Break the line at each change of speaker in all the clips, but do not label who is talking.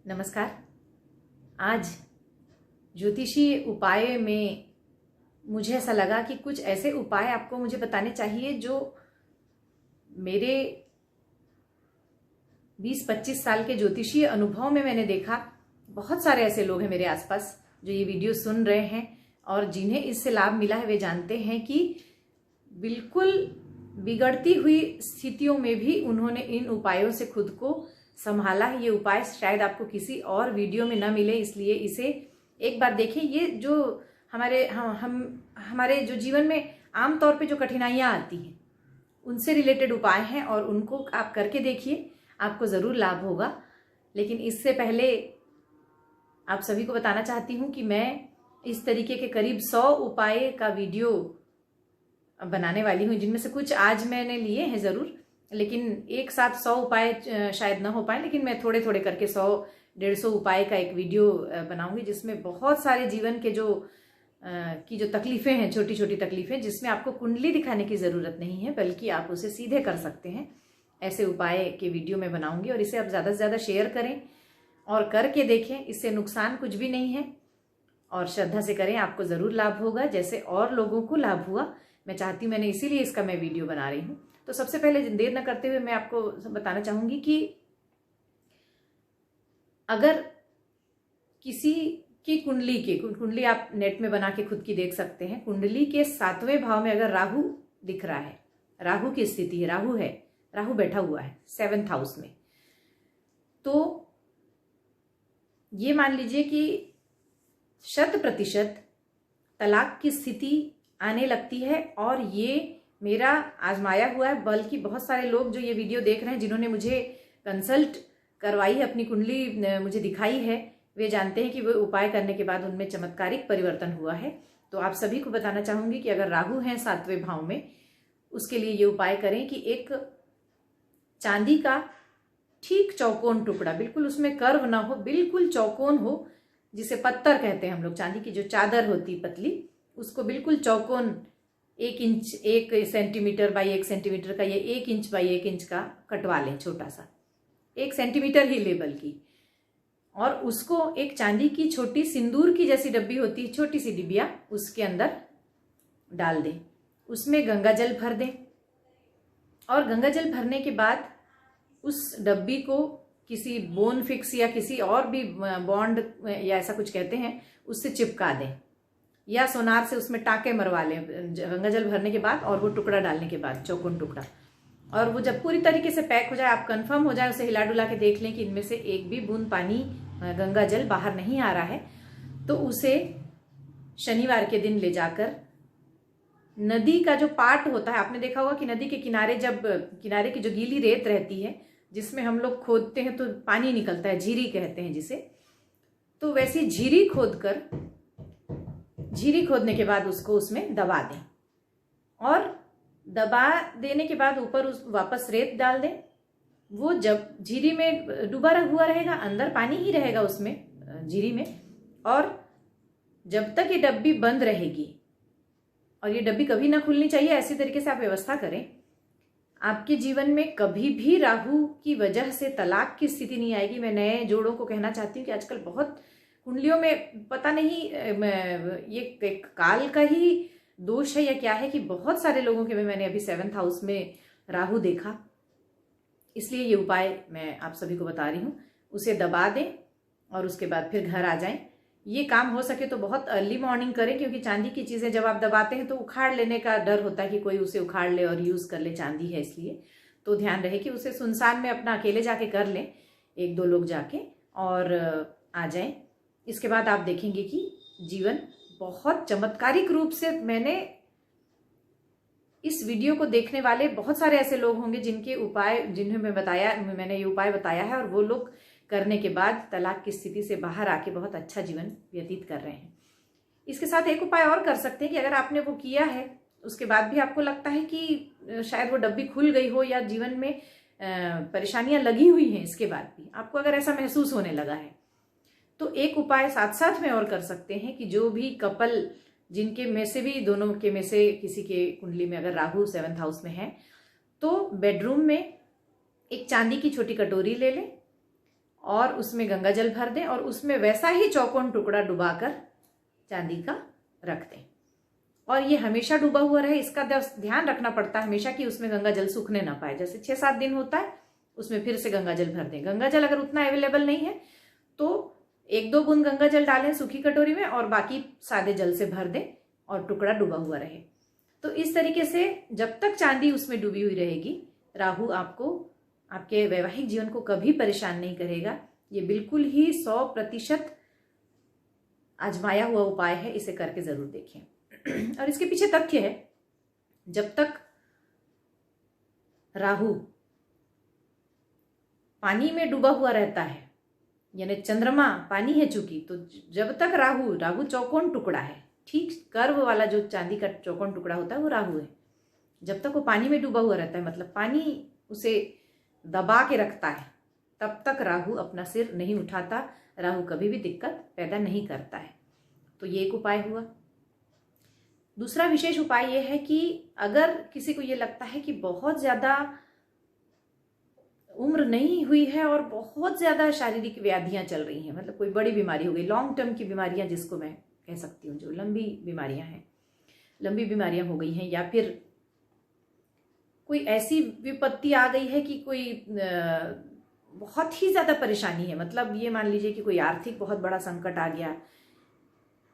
नमस्कार। आज ज्योतिषीय उपाय में मुझे ऐसा लगा कि कुछ ऐसे उपाय आपको मुझे बताने चाहिए जो मेरे 20-25 साल के ज्योतिषीय अनुभव में मैंने देखा। बहुत सारे ऐसे लोग हैं मेरे आसपास जो ये वीडियो सुन रहे हैं और जिन्हें इससे लाभ मिला है। वे जानते हैं कि बिल्कुल बिगड़ती हुई स्थितियों में भी उन्होंने इन उपायों से खुद को संभाला है। ये उपाय शायद आपको किसी और वीडियो में न मिले, इसलिए इसे एक बार देखें। ये जो हमारे जो जीवन में आमतौर पे जो कठिनाइयाँ आती हैं उनसे रिलेटेड उपाय हैं और उनको आप करके देखिए, आपको ज़रूर लाभ होगा। लेकिन इससे पहले आप सभी को बताना चाहती हूँ कि मैं इस तरीके के करीब 100 उपाय का वीडियो बनाने वाली हूँ, जिनमें से कुछ आज मैंने लिए हैं ज़रूर, लेकिन एक साथ 100 उपाय शायद ना हो पाए। लेकिन मैं थोड़े थोड़े करके 100-150 उपाय का एक वीडियो बनाऊंगी, जिसमें बहुत सारे जीवन के जो तकलीफें हैं, छोटी छोटी तकलीफें, जिसमें आपको कुंडली दिखाने की ज़रूरत नहीं है, बल्कि आप उसे सीधे कर सकते हैं। ऐसे उपाय के वीडियो मैं बनाऊंगी और इसे आप ज़्यादा से ज़्यादा शेयर करें और करके देखें। इससे नुकसान कुछ भी नहीं है और श्रद्धा से करें, आपको ज़रूर लाभ होगा जैसे और लोगों को लाभ हुआ। मैं चाहती हूँ, मैंने इसीलिए इसका मैं वीडियो बना रही हूँ। तो सबसे पहले देर न करते हुए मैं आपको बताना चाहूंगी कि अगर किसी की कुंडली आप नेट में बना के खुद की देख सकते हैं। कुंडली के 7वें भाव में अगर राहु दिख रहा है, राहु की स्थिति है, राहु बैठा हुआ है 7th हाउस में, तो ये मान लीजिए कि 100% तलाक की स्थिति आने लगती है। और ये मेरा आजमाया हुआ है, बल्कि बहुत सारे लोग जो ये वीडियो देख रहे हैं, जिन्होंने मुझे कंसल्ट करवाई है, अपनी कुंडली मुझे दिखाई है, वे जानते हैं कि वो उपाय करने के बाद उनमें चमत्कारिक परिवर्तन हुआ है। तो आप सभी को बताना चाहूंगी कि अगर राहु है 7वें भाव में, उसके लिए ये उपाय करें कि एक चांदी का ठीक चौकोन टुकड़ा, बिल्कुल उसमें कर्व ना हो, बिल्कुल चौकोन हो, जिसे पत्तर कहते हैं हम लोग, चांदी की जो चादर होती पतली, उसको बिल्कुल चौकोन 1 सेंटीमीटर बाई 1 सेंटीमीटर का, ये 1 इंच बाई 1 इंच का कटवा लें, छोटा सा 1 सेंटीमीटर ही लेवल की। और उसको एक चांदी की छोटी सिंदूर की जैसी डब्बी होती है, छोटी सी डिबिया, उसके अंदर डाल दें। उसमें गंगा जल भर दें और गंगा जल भरने के बाद उस डब्बी को किसी बोन फिक्स या किसी और भी बॉन्ड या ऐसा कुछ कहते हैं, उससे चिपका दें, या सोनार से उसमें टाँके मरवा लें गंगा जल भरने के बाद और वो टुकड़ा डालने के बाद, चौकोन टुकड़ा। और वो जब पूरी तरीके से पैक हो जाए, आप कंफर्म हो जाए, उसे हिला डुला के देख लें कि इनमें से एक भी बूंद पानी, गंगा जल बाहर नहीं आ रहा है, तो उसे शनिवार के दिन ले जाकर नदी का जो पाट होता है, आपने देखा होगा कि नदी के किनारे जब किनारे की जो गीली रेत रहती है, जिसमें हम लोग खोदते हैं तो पानी निकलता है, झीरी कहते हैं जिसे, तो वैसी झीरी खोदने के बाद उसको उसमें दबा दें और दबा देने के बाद ऊपर वापस रेत डाल दें। वो जब झीरी में डूबा हुआ रहेगा, अंदर पानी ही रहेगा उसमें, झीरी में, और जब तक ये डब्बी बंद रहेगी, और ये डब्बी कभी ना खुलनी चाहिए, ऐसी तरीके से आप व्यवस्था करें, आपके जीवन में कभी भी राहु की वजह से तलाक की स्थिति नहीं आएगी। मैं नए जोड़ों को कहना चाहती हूँ कि आजकल बहुत कुंडलियों में पता नहीं ये एक काल का ही दोष है या क्या है, कि बहुत सारे लोगों के में मैंने अभी 7th हाउस में राहु देखा। इसलिए ये उपाय मैं आप सभी को बता रही हूँ। उसे दबा दें और उसके बाद फिर घर आ जाएं। ये काम हो सके तो बहुत अर्ली मॉर्निंग करें, क्योंकि चांदी की चीज़ें जब आप दबाते हैं तो उखाड़ लेने का डर होता है कि कोई उसे उखाड़ ले और यूज़ कर ले, चांदी है इसलिए। तो ध्यान रहे कि उसे सुनसान में अपना अकेले जाके कर लें, 1-2 लोग जाके, और आ जाएं। इसके बाद आप देखेंगे कि जीवन बहुत चमत्कारिक रूप से, मैंने इस वीडियो को देखने वाले बहुत सारे ऐसे लोग होंगे जिन्हें मैंने ये उपाय बताया है, और वो लोग करने के बाद तलाक की स्थिति से बाहर आके बहुत अच्छा जीवन व्यतीत कर रहे हैं। इसके साथ एक उपाय और कर सकते हैं कि अगर आपने वो किया है, उसके बाद भी आपको लगता है कि शायद वो डब्बी खुल गई हो या जीवन में परेशानियां लगी हुई हैं, इसके बाद भी आपको अगर ऐसा महसूस होने लगा है, तो एक उपाय साथ साथ में और कर सकते हैं कि जो भी कपल, जिनके में से भी, दोनों के में से किसी के कुंडली में अगर राहु 7th हाउस में है, तो बेडरूम में एक चांदी की छोटी कटोरी ले लें और उसमें गंगा जल भर दें और उसमें वैसा ही चौकोन टुकड़ा डुबाकर चांदी का रख दें। और ये हमेशा डूबा हुआ रहे, इसका ध्यान रखना पड़ता है हमेशा कि उसमें गंगा जल सूखने ना पाए। जैसे 6-7 दिन होता है उसमें फिर से गंगा जल भर दें। गंगा जल अगर उतना अवेलेबल नहीं है तो 1-2 बूंद गंगा जल डालें सूखी कटोरी में और बाकी सादे जल से भर दें और टुकड़ा डूबा हुआ रहे। तो इस तरीके से जब तक चांदी उसमें डूबी हुई रहेगी, राहु आपको आपके वैवाहिक जीवन को कभी परेशान नहीं करेगा। ये बिल्कुल ही 100% आजमाया हुआ उपाय है, इसे करके जरूर देखें। और इसके पीछे तथ्य है, जब तक राहु पानी में डूबा हुआ रहता है, यानी चंद्रमा पानी है चूंकि, तो जब तक राहु चौकोन टुकड़ा है, ठीक कर्व वाला जो चांदी का चौकोन टुकड़ा होता है वो राहु है। जब तक वो पानी में डूबा हुआ रहता है, मतलब पानी उसे दबा के रखता है, तब तक राहु अपना सिर नहीं उठाता, राहु कभी भी दिक्कत पैदा नहीं करता है। तो ये एक उपाय हुआ। दूसरा विशेष उपाय यह है कि अगर किसी को ये लगता है कि बहुत ज्यादा उम्र नहीं हुई है और बहुत ज्यादा शारीरिक व्याधियां चल रही हैं, मतलब कोई बड़ी बीमारी हो गई, लॉन्ग टर्म की बीमारियां जिसको मैं कह सकती हूँ, जो लंबी बीमारियां हैं, लंबी बीमारियां हो गई हैं, या फिर कोई ऐसी विपत्ति आ गई है कि कोई बहुत ही ज्यादा परेशानी है, मतलब ये मान लीजिए कि कोई आर्थिक बहुत बड़ा संकट आ गया,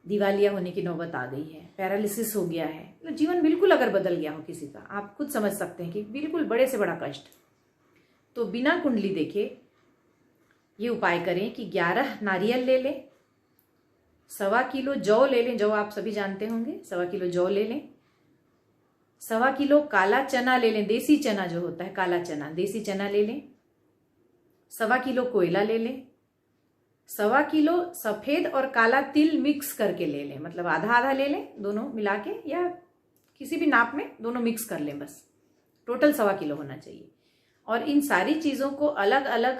दिवालिया होने की नौबत आ गई है, पैरालिसिस हो गया है, मतलब जीवन बिल्कुल अगर बदल गया हो किसी का, आप खुद समझ सकते हैं कि बिल्कुल बड़े से बड़ा कष्ट, तो बिना कुंडली देखे ये उपाय करें कि 11 नारियल ले लें, 1.25 किलो जौ ले लें, जौ आप सभी जानते होंगे, 1.25 किलो जौ ले लें, 1.25 किलो काला चना ले लें, देसी चना जो होता है काला चना, देसी चना ले लें, 1.25 किलो कोयला ले लें, 1.25 किलो सफेद और काला तिल मिक्स करके ले लें, मतलब आधा आधा ले लें दोनों मिला के, या किसी भी नाप में दोनों मिक्स कर लें, बस टोटल 1.25 किलो होना चाहिए। और इन सारी चीजों को अलग अलग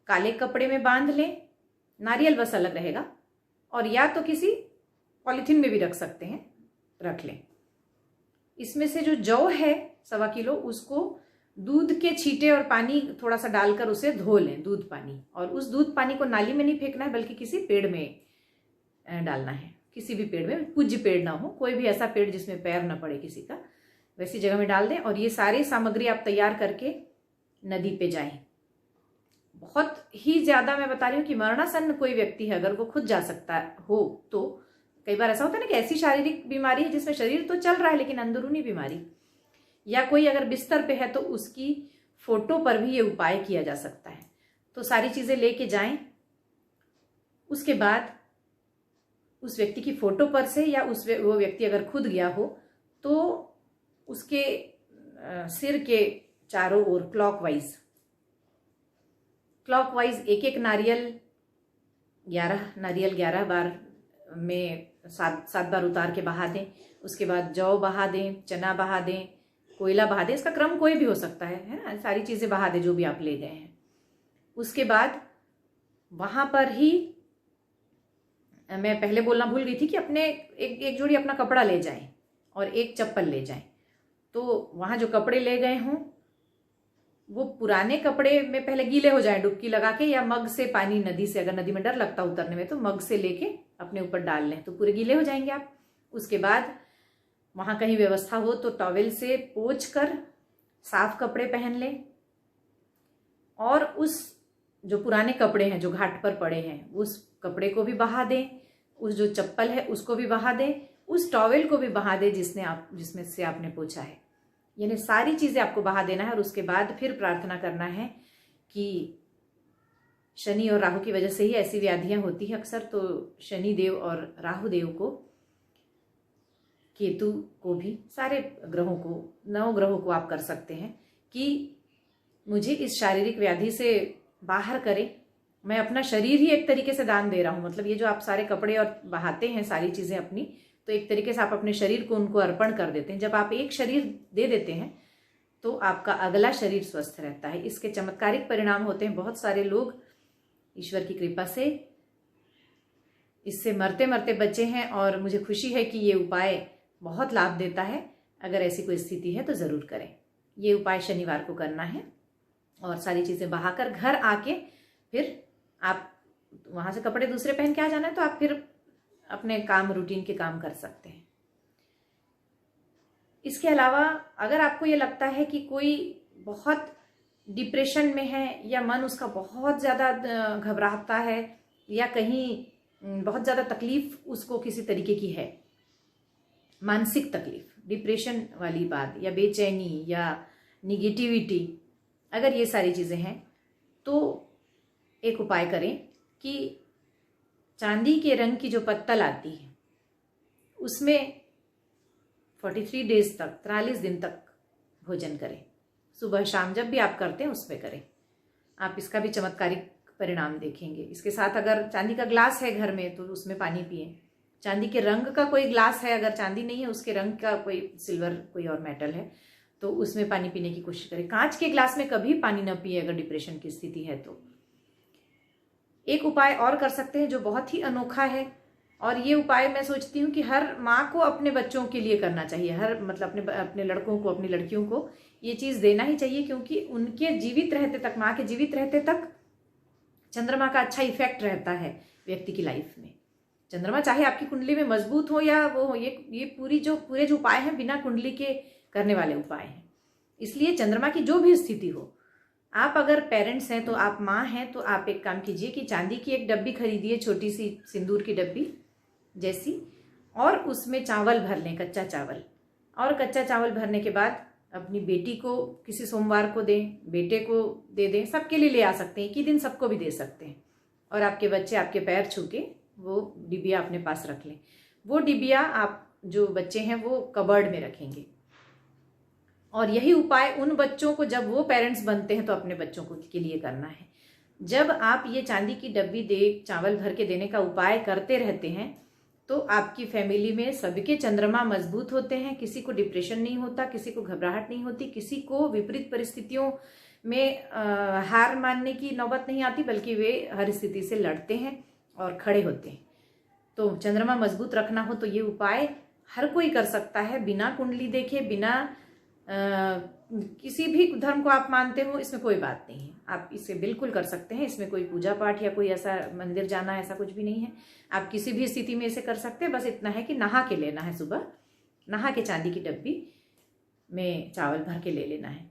काले कपड़े में बांध लें, नारियल बस अलग रहेगा, और या तो किसी पॉलिथीन में भी रख सकते हैं, रख लें। इसमें से जो जौ है 1.25 किलो, उसको दूध के छींटे और पानी थोड़ा सा डालकर उसे धो लें, दूध पानी, और उस दूध पानी को नाली में नहीं फेंकना है बल्कि किसी पेड़ में डालना है, किसी भी पेड़ में, पूज्य पेड़ ना हो, कोई भी ऐसा पेड़ जिसमें पैर ना पड़े किसी का, वैसी जगह में डाल दें। और ये सारी सामग्री आप तैयार करके नदी पे जाएं। बहुत ही ज्यादा मैं बता रही हूँ कि मरणासन्न कोई व्यक्ति है, अगर वो खुद जा सकता हो, तो कई बार ऐसा होता है ना कि ऐसी शारीरिक बीमारी है जिसमें शरीर तो चल रहा है लेकिन अंदरूनी बीमारी, या कोई अगर बिस्तर पे है तो उसकी फोटो पर भी ये उपाय किया जा सकता है। तो सारी चीजें लेके जाएं, उसके बाद उस व्यक्ति की फोटो पर से, या वो व्यक्ति अगर खुद गया हो तो उसके सिर के चारों ओर क्लॉकवाइज एक एक नारियल 11 बार में 7 बार उतार के बहा दें। उसके बाद जौ बहा दें, चना बहा दें, कोयला बहा दें, इसका क्रम कोई भी हो सकता है ना, सारी चीजें बहा दें जो भी आप ले गए हैं। उसके बाद वहां पर ही मैं पहले बोलना भूल गई थी कि अपने एक जोड़ी अपना कपड़ा ले जाएं और एक चप्पल ले जाएं। तो वहां जो कपड़े ले गए हों वो पुराने कपड़े में पहले गीले हो जाएं डुबकी लगा के, या मग से पानी, नदी से, अगर नदी में डर लगता उतरने में तो मग से लेके अपने ऊपर डाल लें तो पूरे गीले हो जाएंगे आप। उसके बाद वहां कहीं व्यवस्था हो तो टॉवेल से पोंछ कर साफ कपड़े पहन लें, और उस जो पुराने कपड़े हैं जो घाट पर पड़े हैं उस कपड़े को भी बहा दें, उस जो चप्पल है उसको भी बहा दें, उस टॉवेल को भी बहा दें जिसमें से आपने पोंछा है। यानी सारी चीजें आपको बहा देना है। और उसके बाद फिर प्रार्थना करना है कि शनि और राहु की वजह से ही ऐसी व्याधियां होती हैं अक्सर, तो शनि देव और राहु देव को, केतु को भी, सारे ग्रहों को, 9 ग्रहों को आप कर सकते हैं कि मुझे इस शारीरिक व्याधि से बाहर करें। मैं अपना शरीर ही एक तरीके से दान दे रहा हूं, मतलब ये जो आप सारे कपड़े और बहाते हैं सारी चीजें अपनी, तो एक तरीके से आप अपने शरीर को उनको अर्पण कर देते हैं। जब आप एक शरीर दे देते हैं तो आपका अगला शरीर स्वस्थ रहता है। इसके चमत्कारिक परिणाम होते हैं। बहुत सारे लोग ईश्वर की कृपा से इससे मरते मरते बचे हैं, और मुझे खुशी है कि ये उपाय बहुत लाभ देता है। अगर ऐसी कोई स्थिति है तो जरूर करें। ये उपाय शनिवार को करना है, और सारी चीजें बहाकर घर आके फिर आप वहाँ से कपड़े दूसरे पहन के आ जाना है तो आप फिर अपने काम रूटीन के काम कर सकते हैं। इसके अलावा अगर आपको ये लगता है कि कोई बहुत डिप्रेशन में है या मन उसका बहुत ज़्यादा घबराता है या कहीं बहुत ज़्यादा तकलीफ उसको किसी तरीके की है, मानसिक तकलीफ, डिप्रेशन वाली बात या बेचैनी या निगेटिविटी, अगर ये सारी चीज़ें हैं तो एक उपाय करें कि चांदी के रंग की जो पत्तल आती है उसमें 43 डेज तक, 43 दिन तक भोजन करें। सुबह शाम जब भी आप करते हैं उसमें करें, आप इसका भी चमत्कारिक परिणाम देखेंगे। इसके साथ अगर चांदी का ग्लास है घर में तो उसमें पानी पिए। चांदी के रंग का कोई ग्लास है, अगर चांदी नहीं है उसके रंग का कोई सिल्वर कोई और मेटल है तो उसमें पानी पीने की कोशिश करें। कांच के ग्लास में कभी पानी न पिए अगर डिप्रेशन की स्थिति है तो। एक उपाय और कर सकते हैं जो बहुत ही अनोखा है, और ये उपाय मैं सोचती हूँ कि हर माँ को अपने बच्चों के लिए करना चाहिए, हर मतलब अपने लड़कों को, अपनी लड़कियों को ये चीज़ देना ही चाहिए, क्योंकि उनके जीवित रहते तक, माँ के जीवित रहते तक चंद्रमा का अच्छा इफेक्ट रहता है व्यक्ति की लाइफ में। चंद्रमा चाहे आपकी कुंडली में मजबूत हो या वो हो, ये पूरे जो उपाय हैं बिना कुंडली के करने वाले उपाय हैं। इसलिए चंद्रमा की जो भी स्थिति हो, आप अगर पेरेंट्स हैं तो आप माँ हैं तो आप एक काम कीजिए कि चांदी की एक डब्बी खरीदिए, छोटी सी सिंदूर की डब्बी जैसी, और उसमें चावल भर लें, कच्चा चावल। और कच्चा चावल भरने के बाद अपनी बेटी को किसी सोमवार को दें, बेटे को दे दें, सबके लिए ले आ सकते हैं, एक ही दिन सबको भी दे सकते हैं। और आपके बच्चे आपके पैर छू के वो डिबिया अपने पास रख लें। वो डिबिया आप जो बच्चे हैं वो कबर्ड में रखेंगे। और यही उपाय उन बच्चों को, जब वो पेरेंट्स बनते हैं तो अपने बच्चों को के लिए करना है। जब आप ये चांदी की डब्बी दे चावल भर के देने का उपाय करते रहते हैं तो आपकी फैमिली में सबके चंद्रमा मजबूत होते हैं, किसी को डिप्रेशन नहीं होता, किसी को घबराहट नहीं होती, किसी को विपरीत परिस्थितियों में हार मानने की नौबत नहीं आती, बल्कि वे हर स्थिति से लड़ते हैं और खड़े होते हैं। तो चंद्रमा मजबूत रखना हो तो ये उपाय हर कोई कर सकता है, बिना कुंडली देखे, बिना किसी भी धर्म को आप मानते हो, इसमें कोई बात नहीं है, आप इसे बिल्कुल कर सकते हैं। इसमें कोई पूजा पाठ या कोई ऐसा मंदिर जाना ऐसा कुछ भी नहीं है, आप किसी भी स्थिति में इसे कर सकते हैं। बस इतना है कि नहा के लेना है, सुबह नहा के चांदी की डब्बी में चावल भर के ले लेना है।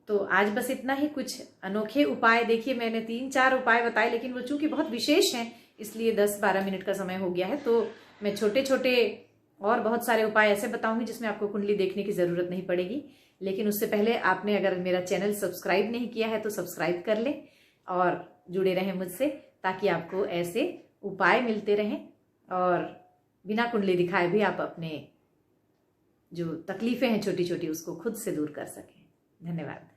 तो आज बस इतना ही, कुछ अनोखे उपाय देखिए, मैंने 3-4 उपाय बताए, लेकिन वो चूंकि बहुत विशेष हैं इसलिए 10-12 मिनट का समय हो गया है। तो मैं छोटे छोटे और बहुत सारे उपाय ऐसे बताऊंगी जिसमें आपको कुंडली देखने की ज़रूरत नहीं पड़ेगी। लेकिन उससे पहले आपने अगर मेरा चैनल सब्सक्राइब नहीं किया है तो सब्सक्राइब कर लें और जुड़े रहें मुझसे, ताकि आपको ऐसे उपाय मिलते रहें और बिना कुंडली दिखाए भी आप अपने जो तकलीफ़ें हैं छोटी छोटी उसको खुद से दूर कर सकें। धन्यवाद।